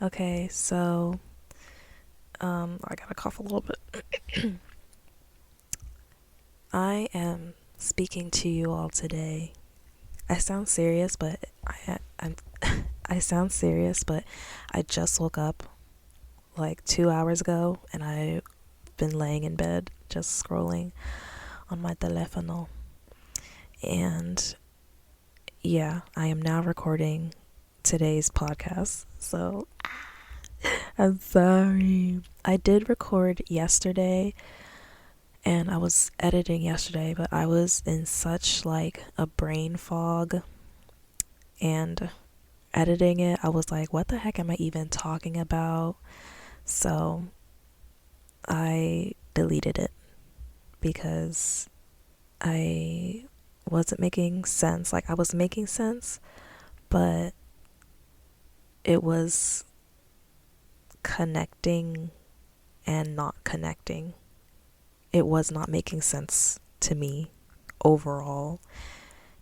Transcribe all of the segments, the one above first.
Okay, so I gotta cough a little bit. I am speaking to you all today. I sound serious, but I'm I sound serious, but I just woke up like 2 hours ago, and I've been laying in bed just scrolling on my teléfono. And yeah, I am now recording today's podcast. So I'm sorry. I did record yesterday and I was editing yesterday, but I was in such like a brain fog, and editing it, I was like, what the heck am I even talking about? So I deleted it because I wasn't making sense. Like, I was making sense, but it was connecting and not connecting. It was not making sense to me overall.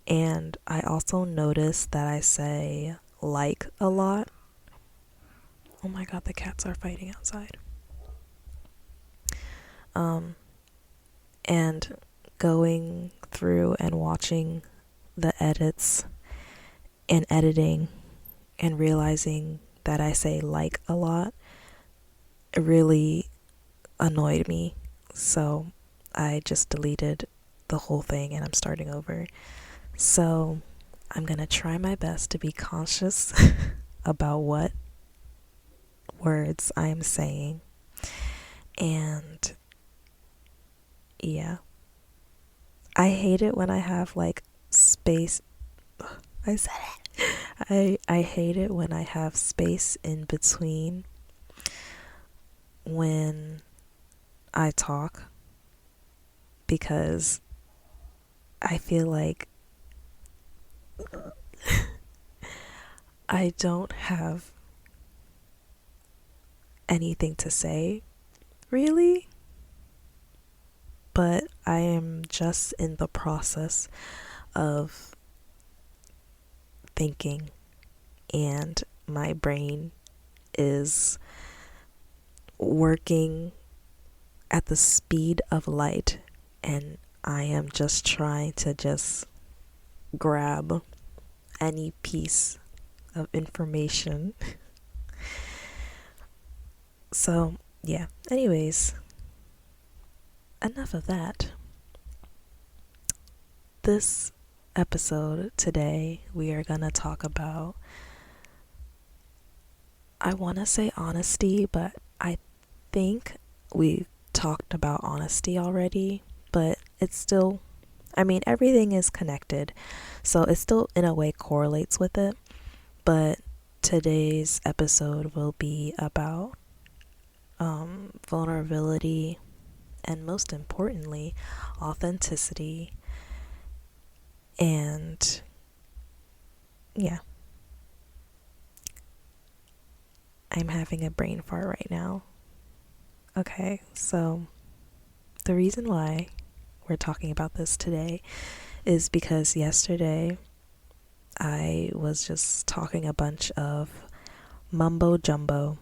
And I also noticed that I say like a lot. Oh my god, the cats are fighting outside. And going through and watching the edits and editing and realizing that I say like a lot, it really annoyed me. So I just deleted the whole thing and I'm starting over. So I'm gonna try my best to be conscious about what words I'm saying. And yeah, I hate it when I have like space. I said it. I hate it when I have space in between when I talk, because I feel like I don't have anything to say, really, but I am just in the process of thinking, and my brain is working at the speed of light, and I am just trying to just grab any piece of information. So, yeah. Anyways, enough of that. This episode today, we are gonna talk about, I want to say honesty, but I think we've talked about honesty already, but it's still, I mean, everything is connected, so it still in a way correlates with it. But today's episode will be about vulnerability, and most importantly, authenticity. And yeah, I'm having a brain fart right now. Okay, so the reason why we're talking about this today is because yesterday I was just talking a bunch of mumbo jumbo,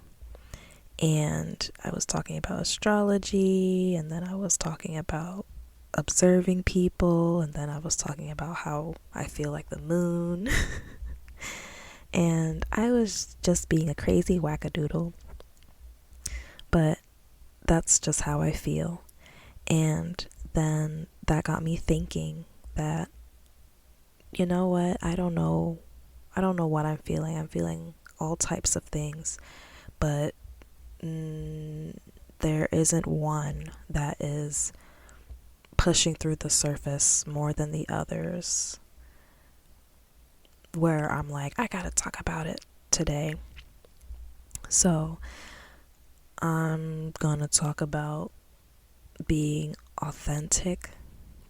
and I was talking about astrology, and then I was talking about observing people, and then I was talking about how I feel like the moon. And I was just being a crazy wackadoodle, but that's just how I feel. And then that got me thinking that, you know what, I don't know what I'm feeling. I'm feeling all types of things, but there isn't one that is pushing through the surface more than the others, where I'm like, I gotta talk about it today. So I'm gonna talk about being authentic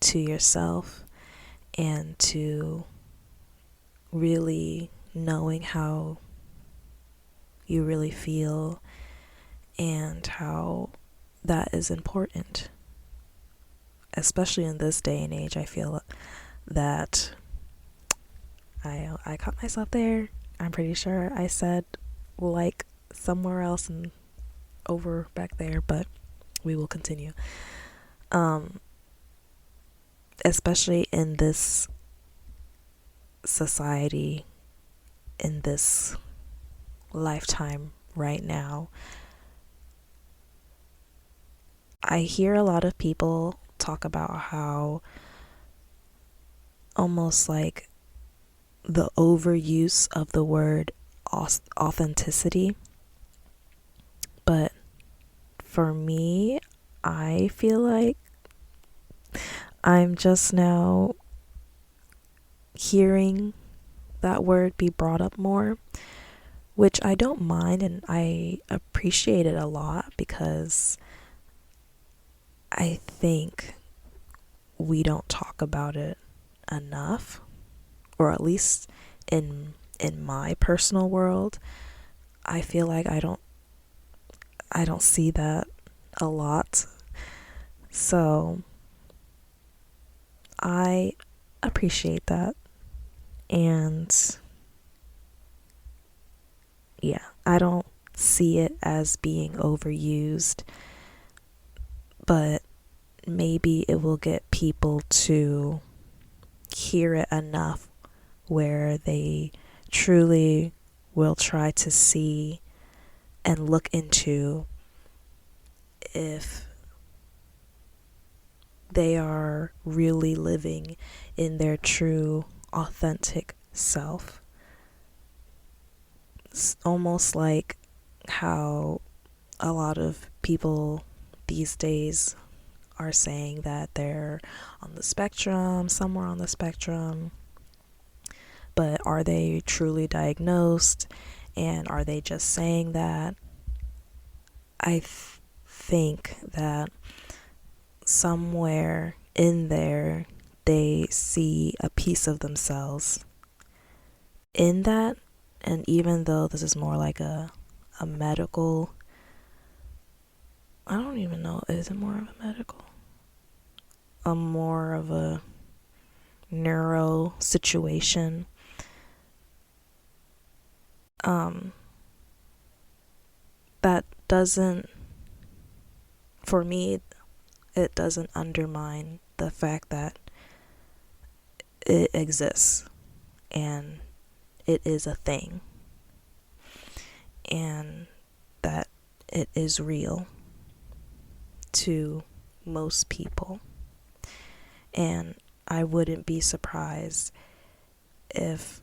to yourself, and to really knowing how you really feel, and how that is important, especially in this day and age. I feel that I caught myself there. I'm pretty sure I said like somewhere else and over back there, but we will continue. Especially in this society, in this lifetime right now, I hear a lot of people talk about how almost like the overuse of the word authenticity. But for me, I feel like I'm just now hearing that word be brought up more, which I don't mind and I appreciate it a lot, because I think we don't talk about it enough, or at least in my personal world, I feel like I don't see that a lot. So I appreciate that. And yeah, I don't see it as being overused, but maybe it will get people to hear it enough where they truly will try to see and look into if they are really living in their true, authentic self. It's almost like how a lot of people these days are saying that they're on the spectrum, somewhere on the spectrum, but are they truly diagnosed, and are they just saying that? I think that somewhere in there they see a piece of themselves in that. And even though this is more like a medical, I don't even know, is it more of a medical? More of a neuro situation. That doesn't, for me, it doesn't undermine the fact that it exists and it is a thing and that it is real to most people. And I wouldn't be surprised if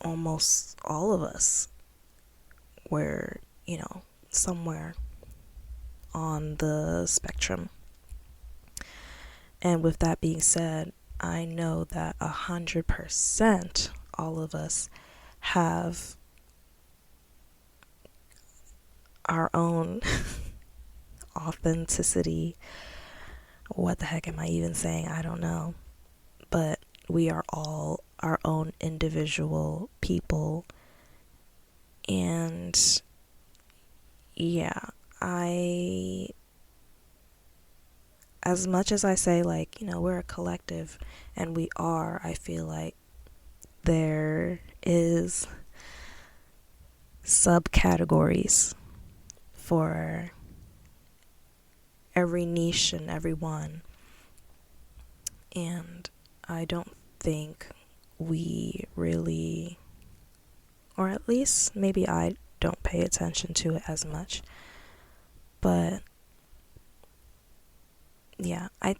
almost all of us were, somewhere on the spectrum. And with that being said, I know that 100% all of us have our own authenticity. What the heck am I even saying? I don't know. But we are all our own individual people. And yeah, as much as I say, like, we're a collective, and we are, I feel like there is subcategories for every niche and everyone. And I don't think we really, or at least maybe I don't pay attention to it as much. But yeah, I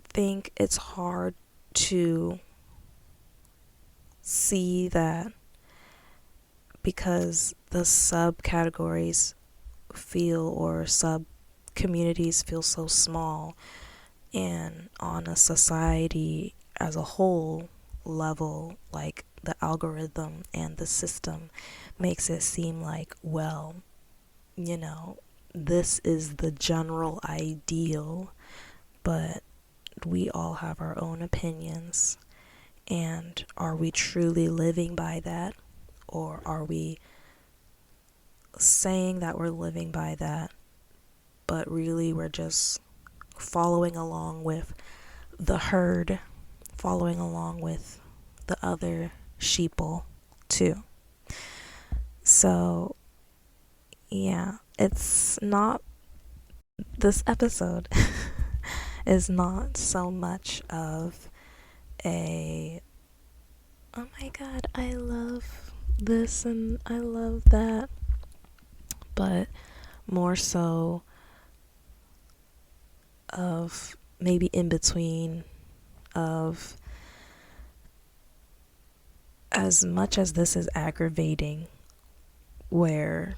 think it's hard to see that because the subcategories or sub communities feel so small, and on a society as a whole level, like the algorithm and the system makes it seem like, well, this is the general ideal, but we all have our own opinions. And are we truly living by that? Or are we saying that we're living by that, but really we're just following along with the herd, following along with the other sheeple too? So yeah, it's not, this episode is not so much of a, oh my god, I love this and I love that, but more so of maybe in between of, as much as this is aggravating, where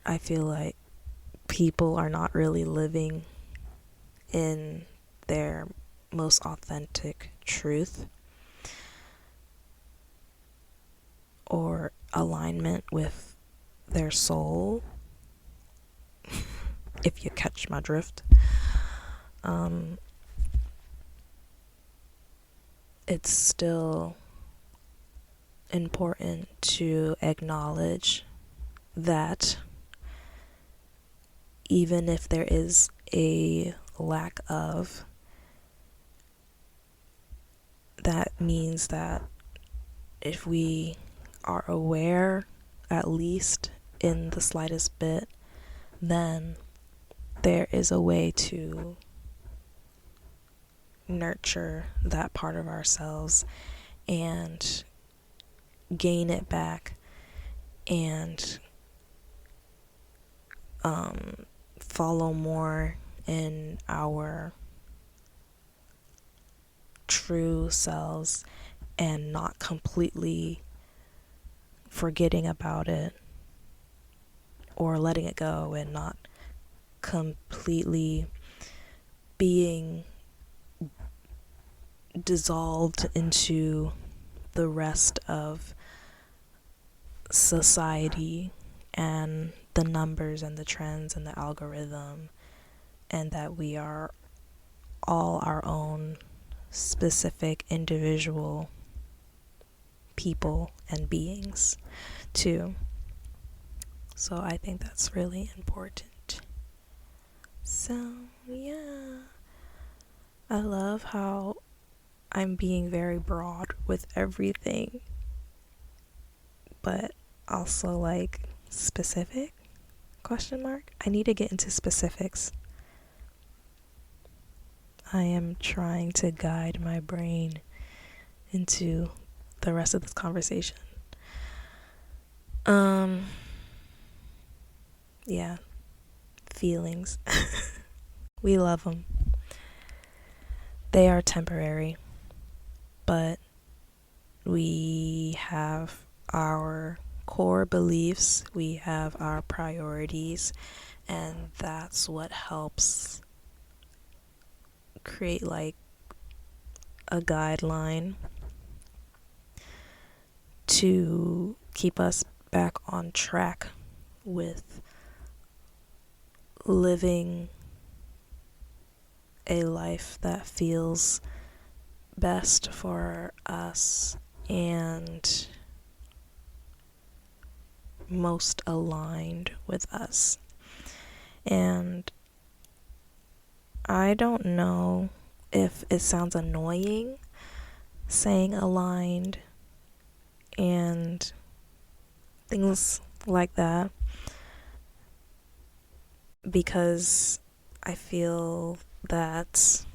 I feel like people are not really living in their most authentic truth or alignment with their soul, if you catch my drift. It's still important to acknowledge that even if there is a lack of, that means that if we are aware, at least in the slightest bit, then there is a way to nurture that part of ourselves and gain it back and follow more in our true selves and not completely forgetting about it or letting it go and not completely being dissolved into the rest of society and the numbers and the trends and the algorithm, and that we are all our own specific individual people and beings too. So I think that's really important. So yeah, I love how I'm being very broad with everything, but also like specific, question mark. I need to get into specifics. I am trying to guide my brain into the rest of this conversation. Yeah, feelings. We love them. They are temporary, but we have our core beliefs, we have our priorities, and that's what helps create like a guideline to keep us back on track with living a life that feels best for us and most aligned with us. And I don't know if it sounds annoying saying aligned and things like that, because I feel that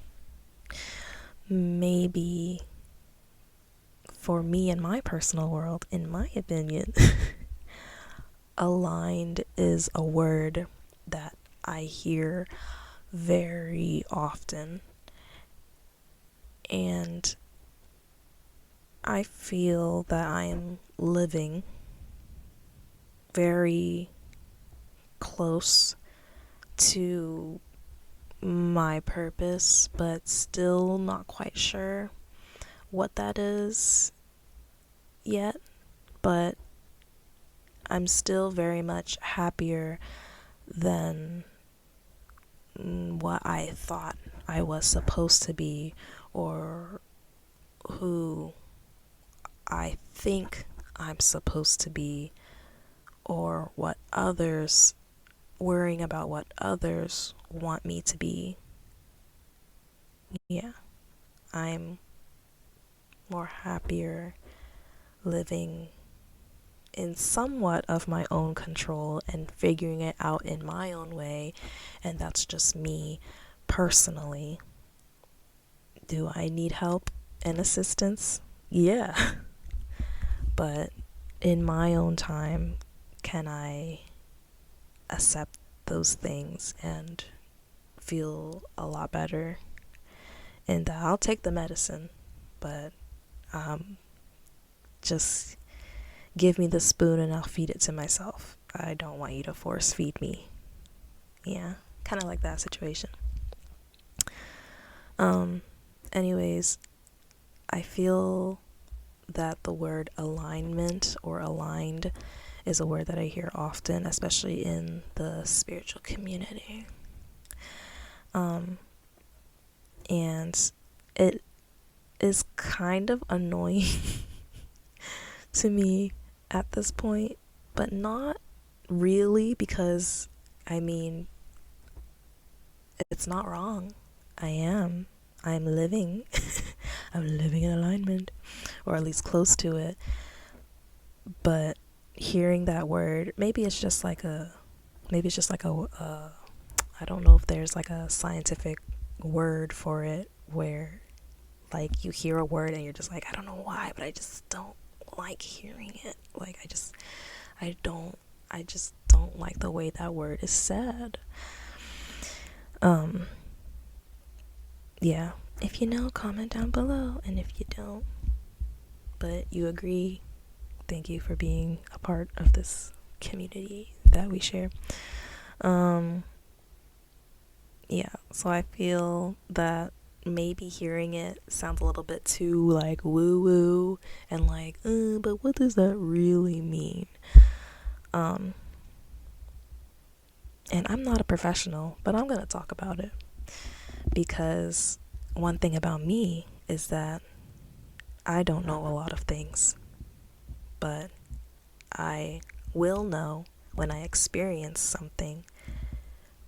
maybe for me in my personal world, in my opinion, aligned is a word that I hear very often, and I feel that I am living very close to my purpose, but still not quite sure what that is yet. But I'm still very much happier than what I thought I was supposed to be, or who I think I'm supposed to be, or what others, worrying about what others want me to be. Yeah, I'm more happier living in somewhat of my own control and figuring it out in my own way, and that's just me personally. Do I need help and assistance? Yeah. But in my own time, can I accept those things and feel a lot better? And I'll take the medicine, but just give me the spoon and I'll feed it to myself. I don't want you to force feed me. Yeah, kind of like that situation. Anyways, I feel that the word alignment or aligned is a word that I hear often, especially in the spiritual community. And it is kind of annoying to me at this point, but not really, because I mean, it's not wrong. I'm living I'm living in alignment, or at least close to it. But hearing that word, maybe it's just like a I don't know if there's like a scientific word for it, where like you hear a word and you're just like, I don't know why, but I just don't like hearing it. Like I just don't like the way that word is said. Yeah, if you know, comment down below, and if you don't, but you agree, thank you for being a part of this community that we share. Yeah, so I feel that maybe hearing it sounds a little bit too like woo woo and like, but what does that really mean? And I'm not a professional, but I'm gonna talk about it, because one thing about me is that I don't know a lot of things, but I will know when I experience something,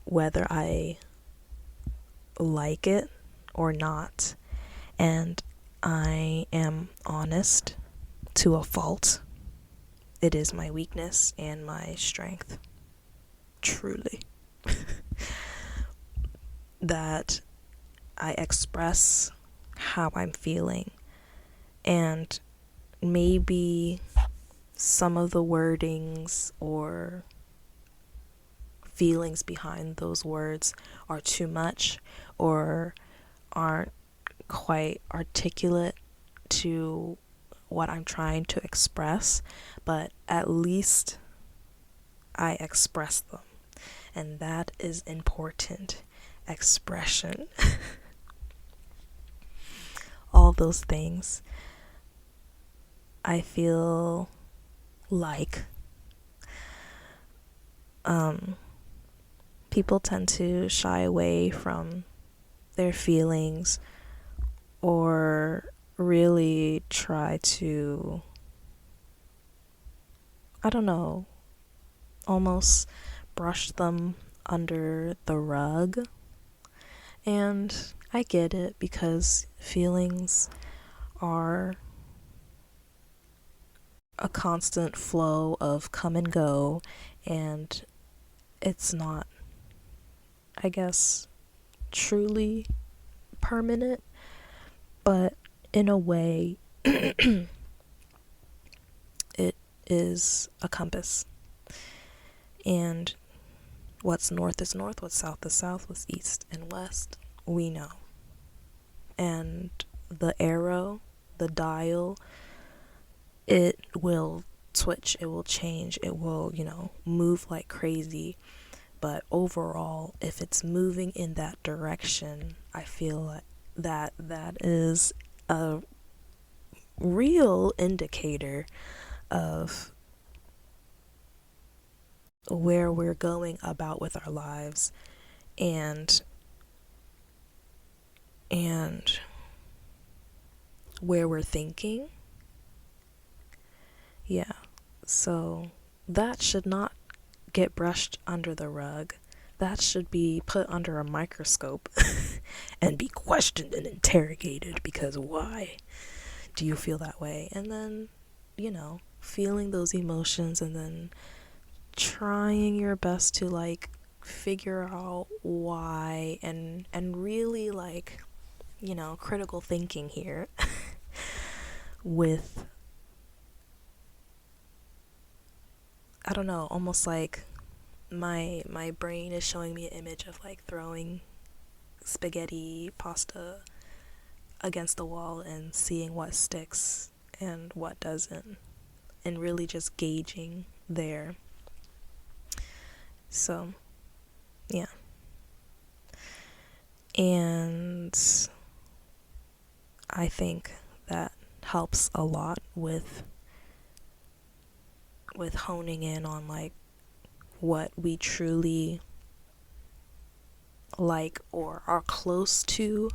whether I like it or not. And I am honest to a fault. It is my weakness and my strength, truly, that I express how I'm feeling. And maybe some of the wordings or feelings behind those words are too much or aren't quite articulate to what I'm trying to express, but at least I express them, and that is important. Expression. All those things. I feel like people tend to shy away from their feelings, or really try to, I don't know, almost brush them under the rug. And I get it, because feelings are a constant flow of come and go, and it's not, I guess, truly permanent, but in a way it is a compass, and what's north is north, what's south is south, what's east and west, we know. And the arrow, the dial, it will twitch, it will change, it will, move like crazy. But overall, if it's moving in that direction, I feel like that is a real indicator of where we're going about with our lives, and where we're thinking. Yeah, so that should not get brushed under the rug. That should be put under a microscope and be questioned and interrogated, because why do you feel that way? And then, feeling those emotions and then trying your best to like figure out why, and really like, you know, critical thinking here with, I don't know, almost like my brain is showing me an image of like throwing spaghetti pasta against the wall and seeing what sticks and what doesn't, and really just gauging there. So yeah. And I think that helps a lot with honing in on like what we truly like or are close to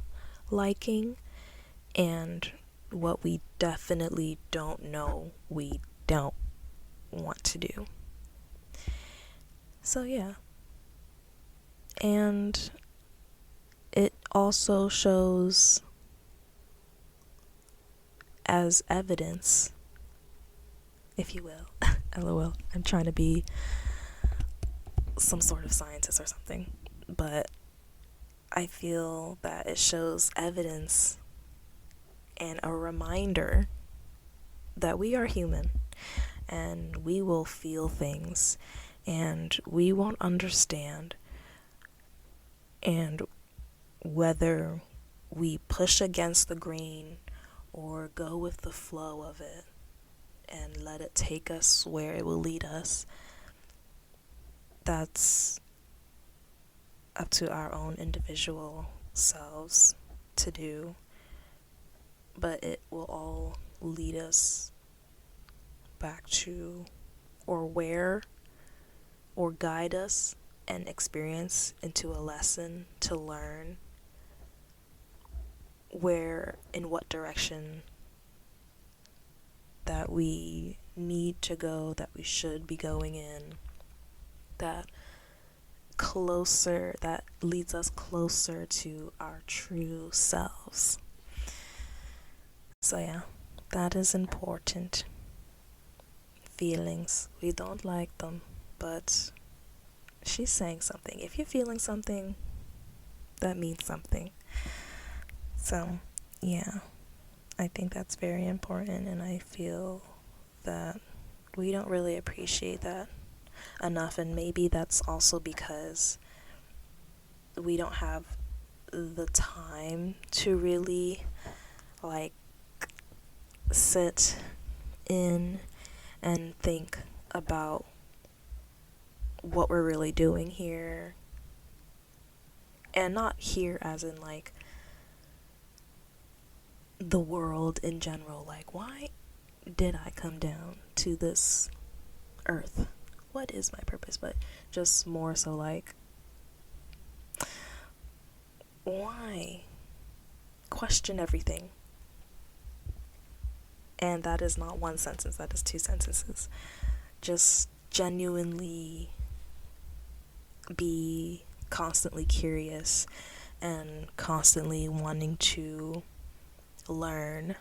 liking, and what we definitely don't know we don't want to do. So yeah. And it also shows as evidence, if you will. LOL. I'm trying to be some sort of scientist or something, but I feel that it shows evidence and a reminder that we are human and we will feel things and we won't understand, and whether we push against the grain or go with the flow of it and let it take us where it will lead us, that's up to our own individual selves to do. But it will all lead us back to, or where, or guide us and experience into a lesson to learn where, in what direction that we need to go, that we should be going in, that leads us closer to our true selves. So yeah, that is important. Feelings, we don't like them, but she's saying something. If you're feeling something, that means something. So yeah, I think that's very important, and I feel that we don't really appreciate that enough, and maybe that's also because we don't have the time to really like sit in and think about what we're really doing here, and not here as in like the world in general, like why did I come down to this earth? What is my purpose? But just more so like, why? Question everything. And that is not one sentence, that is 2 sentences. Just genuinely be constantly curious and constantly wanting to learn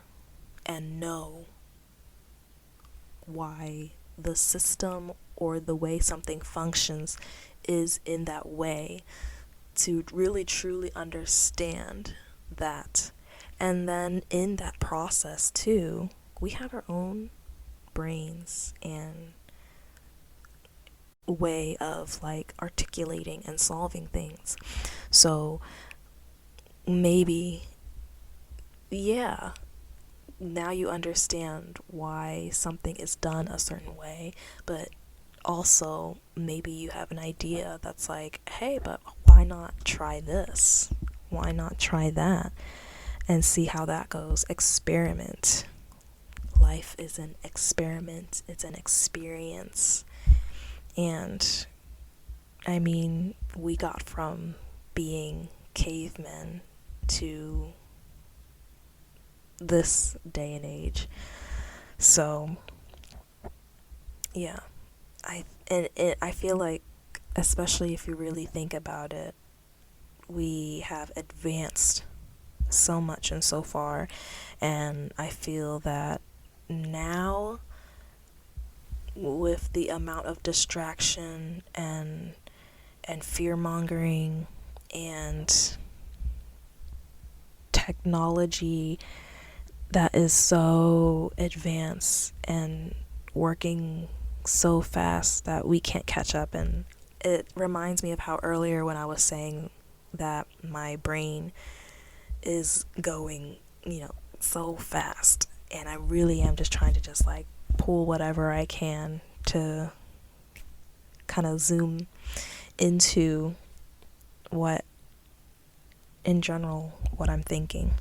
and know why the system or the way something functions is in that way, to really truly understand that. And then in that process too, we have our own brains and way of like articulating and solving things. So maybe, yeah, now you understand why something is done a certain way, but also maybe you have an idea that's like, hey, but why not try this? Why not try that? And see how that goes. Experiment. Life is an experiment. It's an experience. And I mean, we got from being cavemen to this day and age. So yeah, I feel like, especially if you really think about it, we have advanced so much and so far, and I feel that now with the amount of distraction and fear mongering and technology that is so advanced and working so fast that we can't catch up. And it reminds me of how earlier when I was saying that my brain is going, so fast, and I really am just trying to just like pull whatever I can to kind of zoom into what in general what I'm thinking.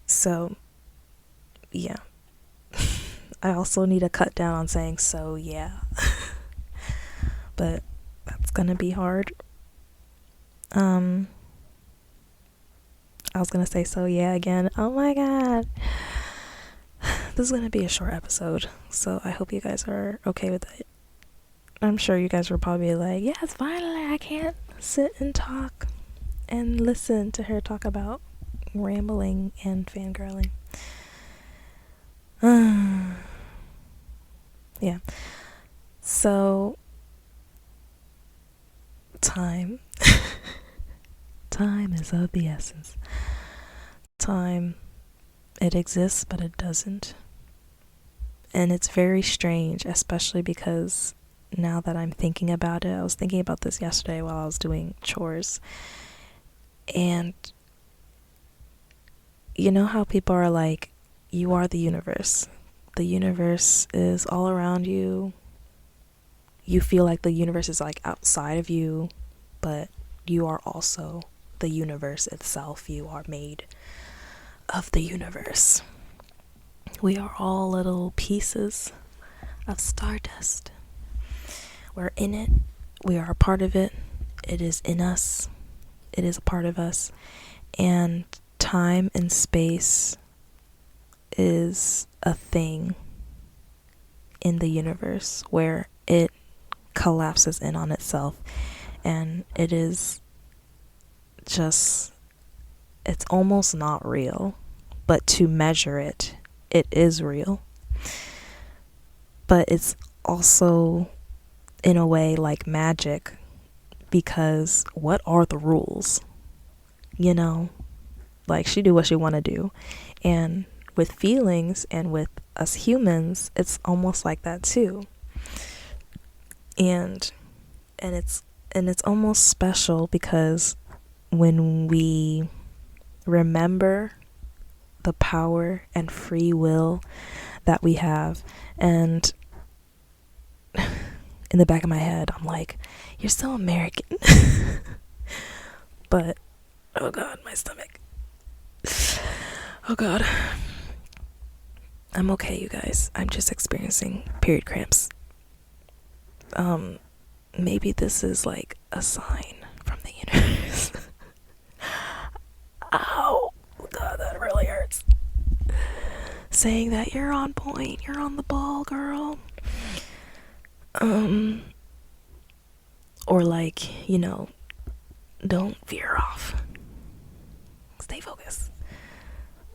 So yeah. I also need to cut down on saying so yeah. But that's gonna be hard. I was gonna say so yeah again. Oh my god. This is gonna be a short episode, so I hope you guys are okay with it. I'm sure you guys were probably like, yes, finally I can't sit and talk and listen to her talk about rambling and fangirling. Yeah. So, time. Time is of the essence. Time, it exists, but it doesn't. And it's very strange, especially because now that I'm thinking about it, I was thinking about this yesterday while I was doing chores. And you know how people are like, you are the universe. The universe is all around you. You feel like the universe is like outside of you, but you are also the universe itself. You are made of the universe. We are all little pieces of stardust. We're in it. We are a part of it. It is in us. It is a part of us. And time and space is a thing in the universe where it collapses in on itself, and it is just, it's almost not real, but to measure it, it is real. But it's also in a way like magic, because what are the rules? Like, she do what she want to do. And with feelings and with us humans, it's almost like that too. And it's almost special, because when we remember the power and free will that we have, and in the back of my head I'm like, you're so American. But oh god, my stomach. Oh god. I'm okay, you guys. I'm just experiencing period cramps. Maybe this is like a sign from the universe. Ow! God, that really hurts. Saying that you're on point, you're on the ball, girl. Or like, don't veer off. Stay focused.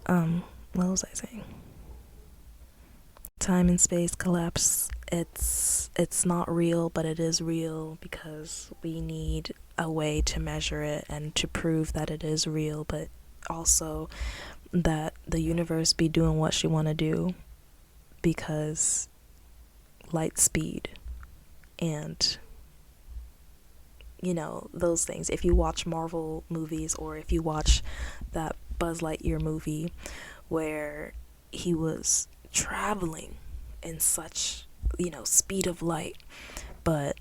What was I saying? Time and space collapse. It's not real, but it is real, because we need a way to measure it and to prove that it is real, but also that the universe be doing what she want to do, because light speed and those things. If you watch Marvel movies, or if you watch that Buzz Lightyear movie where he was traveling in such speed of light, but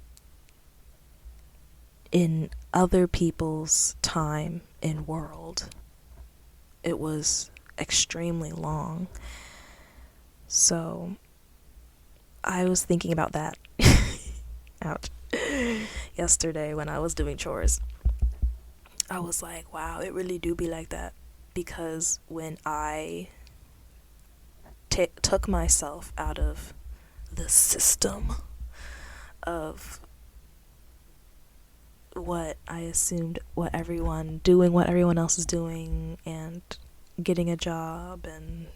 in other people's time and world it was extremely long. So I was thinking about that ouch yesterday when I was doing chores. I was like, wow, it really do be like that, because when I took myself out of the system of what I assumed, what everyone else is doing, and getting a job, and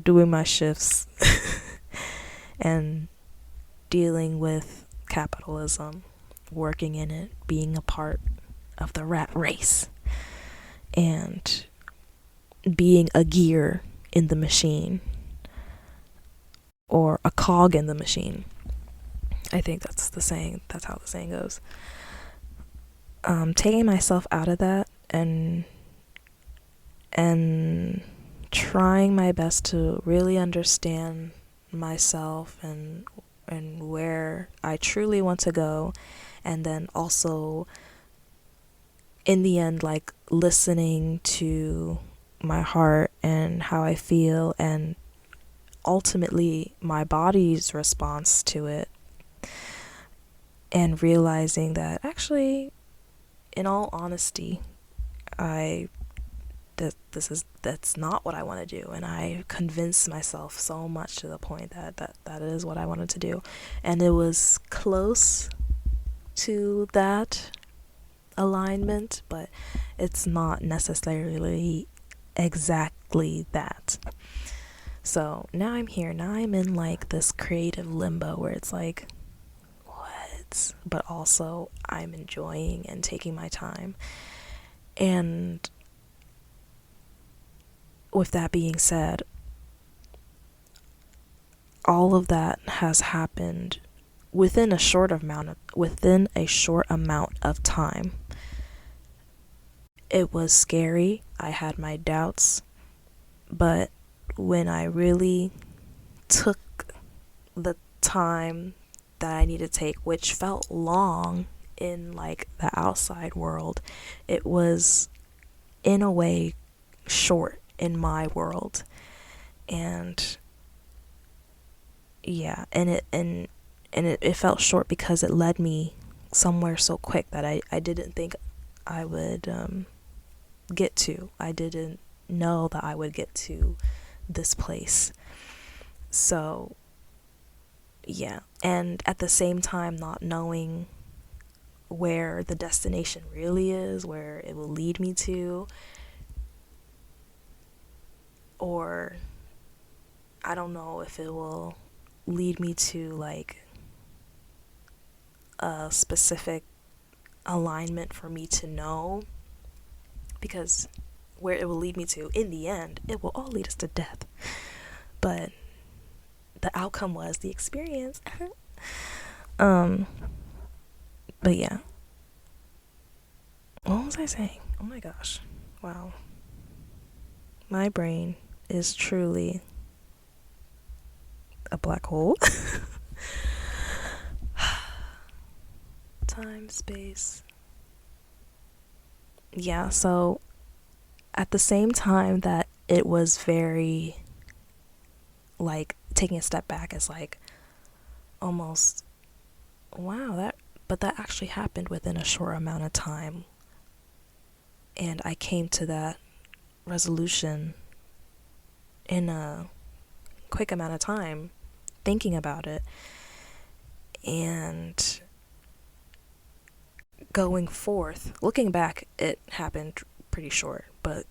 doing my shifts and dealing with capitalism, working in it, being a part of the rat race, and being a gear in the machine, or a cog in the machine. I think that's the saying. That's how the saying goes. Taking myself out of that and trying my best to really understand myself and where I truly want to go, and then also in the end, like, listening to my heart and how I feel, and ultimately my body's response to it, and realizing that actually, in all honesty, that's not what I want to do, and I convinced myself so much to the point that is what I wanted to do, and it was close to that alignment, but it's not necessarily exactly that. So now I'm here. Now I'm in like this creative limbo where it's like, what? But also I'm enjoying and taking my time. And with that being said, all of that has happened within a short amount of time. It was scary. I had my doubts, but when I really took the time that I needed to take, which felt long in like the outside world, it was in a way short in my world. And yeah, and it felt short because it led me somewhere so quick that I didn't think I would get to. I didn't know that I would get to this place. So yeah, and at the same time not knowing where the destination really is, where it will lead me to, or I don't know if it will lead me to like a specific alignment for me to know, because where it will lead me to in the end, it will all lead us to death, but the outcome was the experience. But yeah, what was I saying? Oh my gosh, wow, my brain is truly a black hole. Time, space. Yeah, so at the same time that it was very like taking a step back, is like almost, wow, but that actually happened within a short amount of time, and I came to that resolution in a quick amount of time, thinking about it. And going forth, looking back, it happened pretty short, but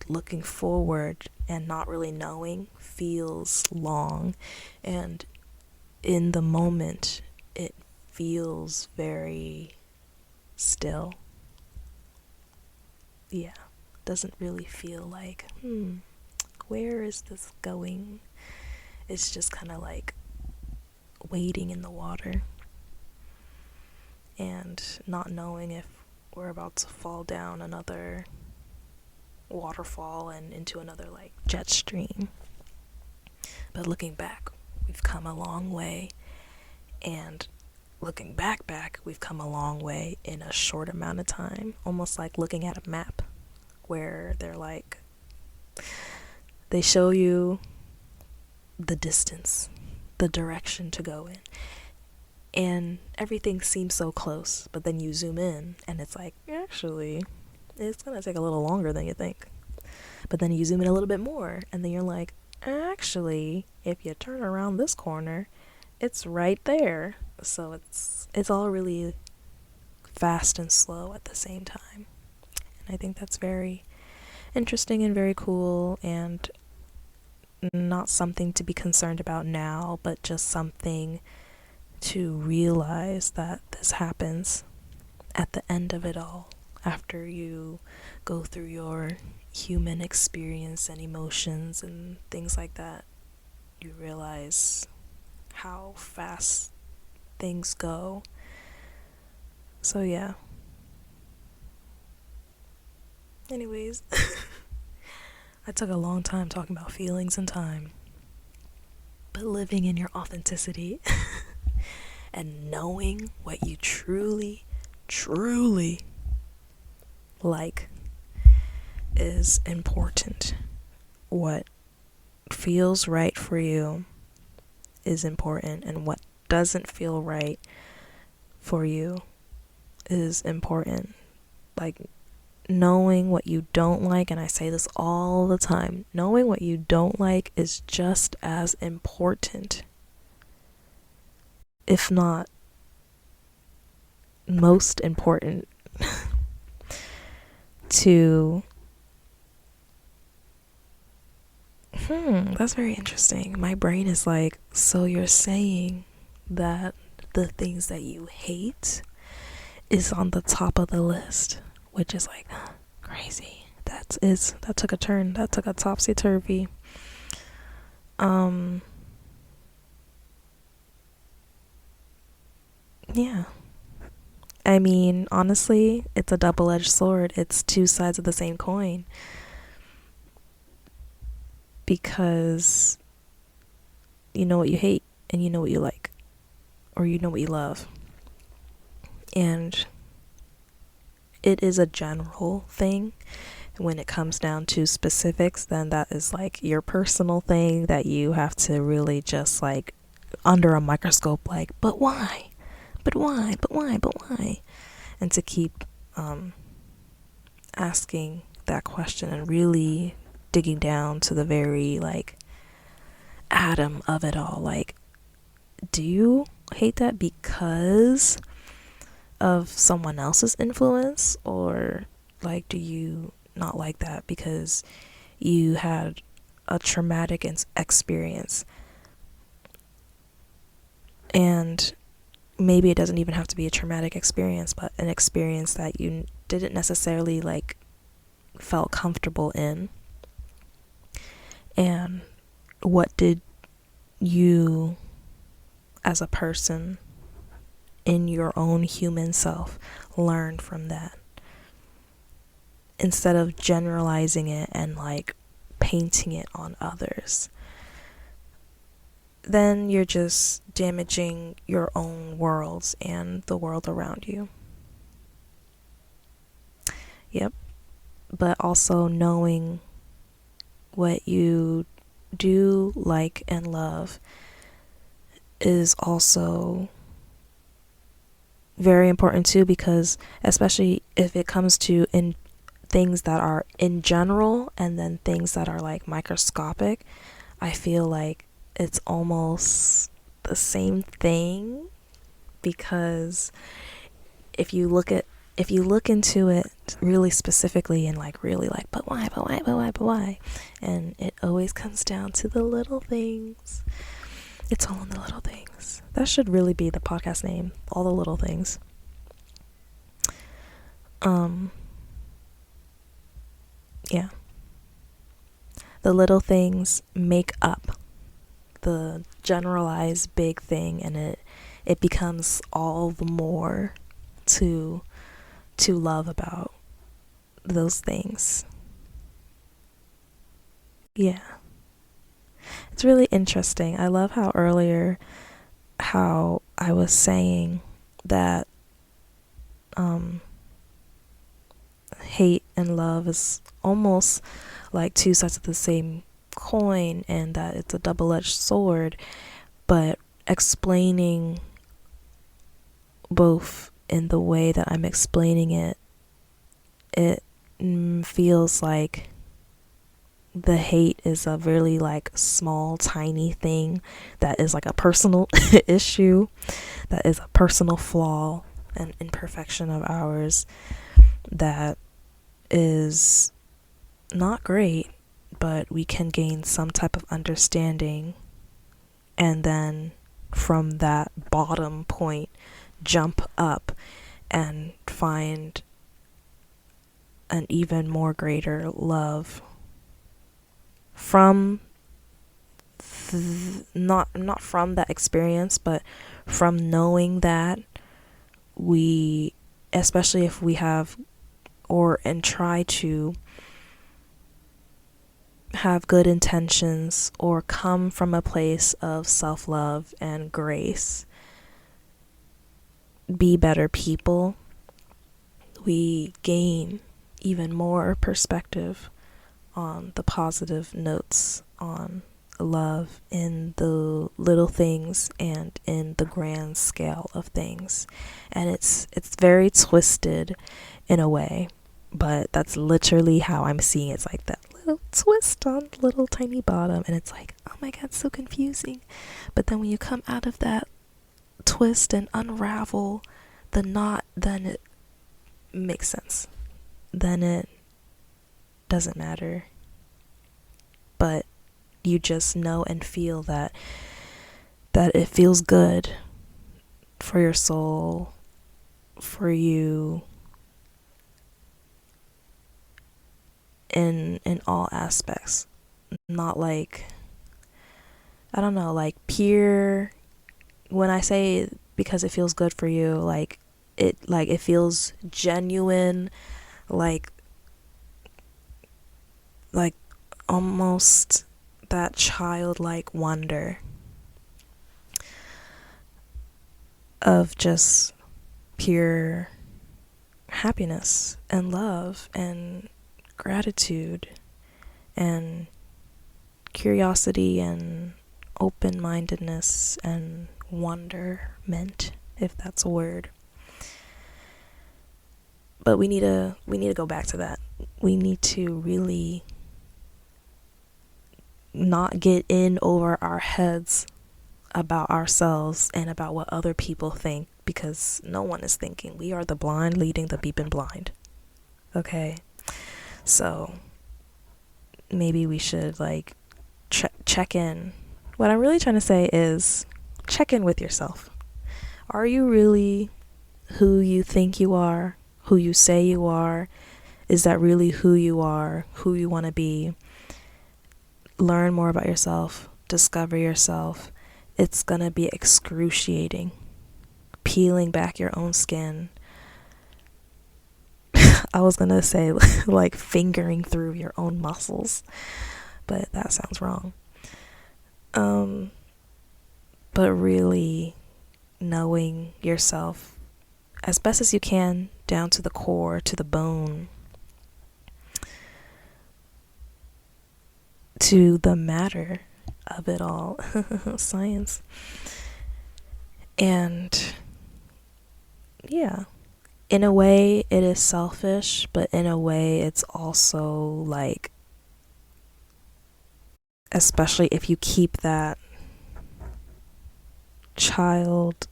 looking forward and not really knowing feels long, and in the moment it feels very still. Yeah, doesn't really feel like, where is this going? It's just kind of like wading in the water and not knowing if we're about to fall down another waterfall and into another like jet stream. But looking back, we've come a long way, and looking back, we've come a long way in a short amount of time. Almost like looking at a map where they're like, they show you the distance, the direction to go in, and everything seems so close, but then you zoom in and it's like, actually, it's gonna take a little longer than you think. But then you zoom in a little bit more, and then you're like, actually, if you turn around this corner, it's right there. So it's all really fast and slow at the same time. And I think that's very interesting and very cool, and not something to be concerned about now, but just something to realize that this happens at the end of it all, after you go through your human experience and emotions and things like that. You realize how fast things go. So yeah. Anyways, I took a long time talking about feelings and time. But living in your authenticity and knowing what you truly, truly like is important. What feels right for you is important, and what doesn't feel right for you is important. Like, knowing what you don't like, and I say this all the time, knowing what you don't like is just as important, if not most important, to that's very interesting. My brain is like, so you're saying that the things that you hate is on the top of the list, which is like crazy. That took a turn. That took a topsy-turvy. Yeah. I mean, honestly, it's a double-edged sword. It's two sides of the same coin. Because you know what you hate and you know what you like, or you know what you love. And it is a general thing. When it comes down to specifics, then that is like your personal thing that you have to really just like under a microscope, like, but why? But why? But why? But why? And to keep asking that question and really digging down to the very like atom of it all. Like, do you hate that because of someone else's influence, or like, do you not like that because you had a traumatic experience? And maybe it doesn't even have to be a traumatic experience, but an experience that you didn't necessarily like felt comfortable in. And what did you as a person in your own human self learn from that? Instead of generalizing it and like painting it on others, then you're just damaging your own worlds and the world around you. Yep. But also knowing what you do like and love is also very important too, because especially if it comes to in things that are in general and then things that are like microscopic, I feel like it's almost the same thing. Because if you look into it really specifically and like really like, but why, and it always comes down to the little things. It's all in the little things. That should really be the podcast name, All the Little Things. Yeah. The little things make up the generalized big thing, and it becomes all the more to love about those things. Yeah. It's really interesting. I love how earlier how I was saying that hate and love is almost like two sides of the same coin, and that it's a double-edged sword, but explaining both in the way that I'm explaining it, it feels like the hate is a really like small, tiny thing that is like a personal issue, that is a personal flaw and imperfection of ours that is not great, but we can gain some type of understanding, and then from that bottom point jump up and find an even more greater love from not from that experience, but from knowing that we, especially if we have and try to have good intentions or come from a place of self-love and grace, be better people, we gain even more perspective on the positive notes on love in the little things and in the grand scale of things. And it's very twisted in a way, but that's literally how I'm seeing it. It's like that little twist on the little tiny bottom, and it's like, oh my god, so confusing. But then when you come out of that twist and unravel the knot, then it makes sense. Then it doesn't matter. But you just know and feel that it feels good for your soul, for you, in all aspects. Not like, I don't know, like pure, when I say because it feels good for you, like it feels genuine, like almost that childlike wonder of just pure happiness and love and gratitude and curiosity and open-mindedness and wonderment, if that's a word. But we need to go back to that. We need to really not get in over our heads about ourselves and about what other people think, because no one is thinking. We are the blind leading the beeping blind. Okay? So maybe we should like check in. What I'm really trying to say is check in with yourself. Are you really who you think you are? Who you say you are? Is that really who you are? Who you want to be? Learn more about yourself. Discover yourself. It's gonna be excruciating. Peeling back your own skin. I was gonna say like fingering through your own muscles, but that sounds wrong. But really knowing yourself as best as you can, down to the core, to the bone, to the matter of it all. Science. And yeah, in a way it is selfish, but in a way it's also like, especially if you keep that child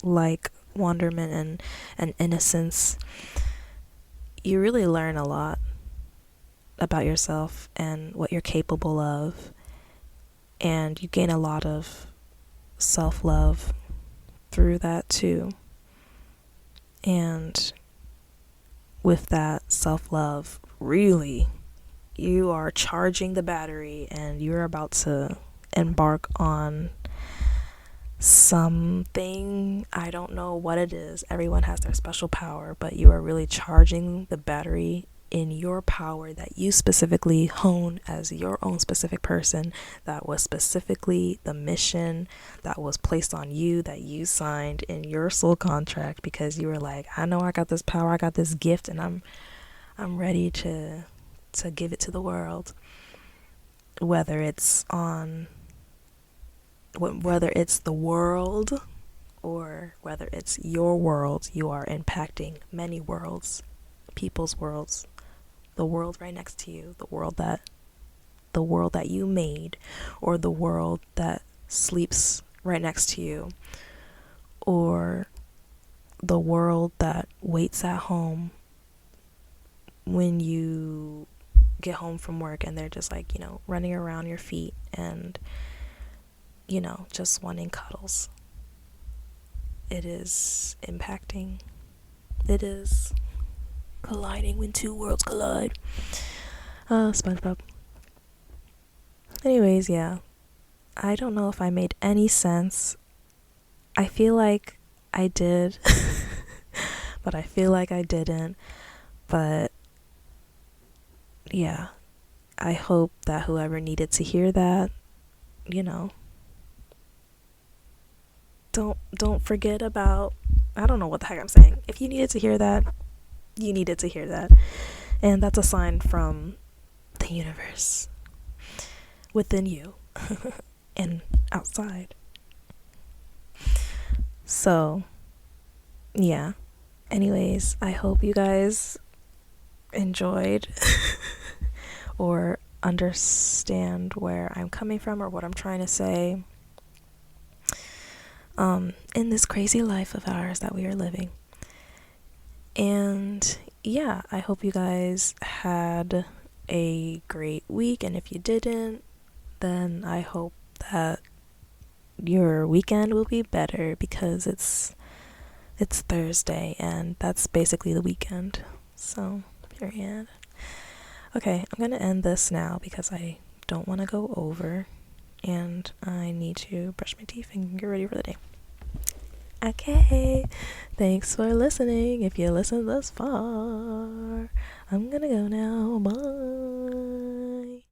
like wonderment and innocence, you really learn a lot about yourself and what you're capable of, and you gain a lot of self-love through that too. And with that self-love, really, you are charging the battery and you're about to embark on something. I don't know what it is. Everyone has their special power, but you are really charging the battery in your power that you specifically hone as your own specific person, that was specifically the mission that was placed on you, that you signed in your soul contract, because you were like, I know I got this power, I got this gift, and I'm ready to give it to the world. Whether it's the world or whether it's your world, you are impacting many worlds, people's worlds, the world right next to you, the world that you made, or the world that sleeps right next to you, or the world that waits at home when you get home from work and they're just like, running around your feet and, just wanting cuddles. It is impacting. It is colliding when two worlds collide. SpongeBob. Anyways, yeah. I don't know if I made any sense. I feel like I did, but I feel like I didn't. But yeah, I hope that whoever needed to hear that, don't forget about, I don't know what the heck I'm saying. If you needed to hear that, you needed to hear that. And that's a sign from the universe within you and outside. So, yeah. Anyways, I hope you guys enjoyed or understand where I'm coming from or what I'm trying to say in this crazy life of ours that we are living. And yeah, I hope you guys had a great week, and if you didn't, then I hope that your weekend will be better, because it's Thursday and that's basically the weekend. So, period. Okay, I'm gonna end this now because I don't want to go over and I need to brush my teeth and get ready for the day. Okay, thanks for listening. If you listened thus far, I'm gonna go now. Bye.